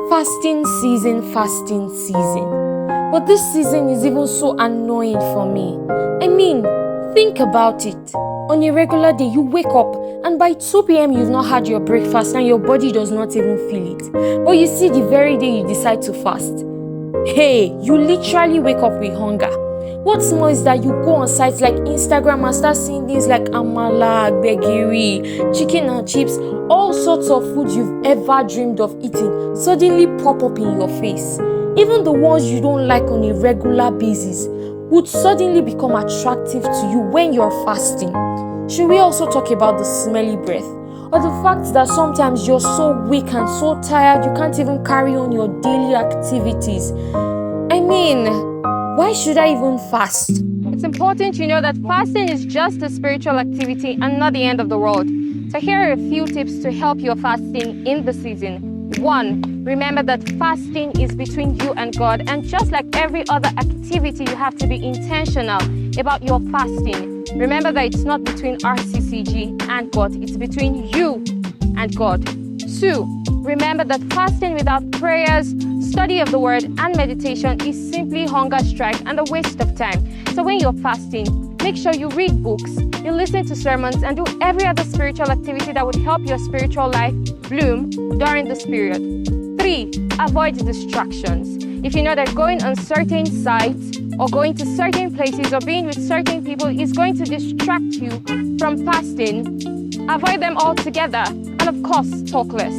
Fasting season, fasting season. But this season is even so annoying for me. I mean, think about it. On a regular day, you wake up and by 2 p.m. you've not had your breakfast and your body does not even feel it. But you see, the very day you decide to fast, hey, you literally wake up with hunger. What's more is that you go on sites like Instagram and start seeing things like amala, gbegiri, chicken and chips, all sorts of food you've ever dreamed of eating suddenly pop up in your face. Even the ones you don't like on a regular basis would suddenly become attractive to you when you're fasting. Should we also talk about the smelly breath? Or the fact that sometimes you're so weak and so tired you can't even carry on your daily activities? I mean, why should I even fast? It's important you know that fasting is just a spiritual activity and not the end of the world. So here are a few tips to help your fasting in the season. 1. Remember that fasting is between you and God, and just like every other activity, you have to be intentional about your fasting. Remember that it's not between RCCG and God, it's between you and God. 2. Remember that fasting without prayers, study of the word, and meditation is simply hunger strike and a waste of time. So when you're fasting, make sure you read books, you listen to sermons, and do every other spiritual activity that would help your spiritual life bloom during this period. 3. Avoid distractions. If you know that going on certain sites or going to certain places or being with certain people is going to distract you from fasting, avoid them altogether, and of course, talk less.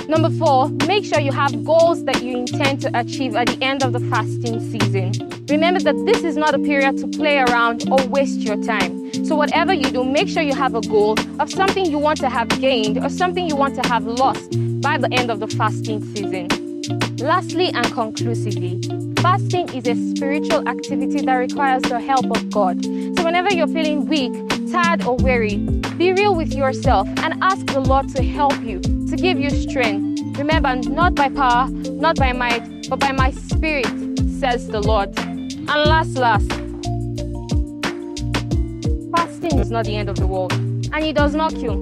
Number 4, make sure you have goals that you intend to achieve at the end of the fasting season. Remember that this is not a period to play around or waste your time. So whatever you do, make sure you have a goal of something you want to have gained or something you want to have lost by the end of the fasting season. Lastly and conclusively, fasting is a spiritual activity that requires the help of God. So whenever you're feeling weak, tired or weary, be real with yourself and ask the Lord to help you, to give you strength. Remember, not by power, not by might, but by my spirit, says the Lord. And last, fasting is not the end of the world, and it does not kill.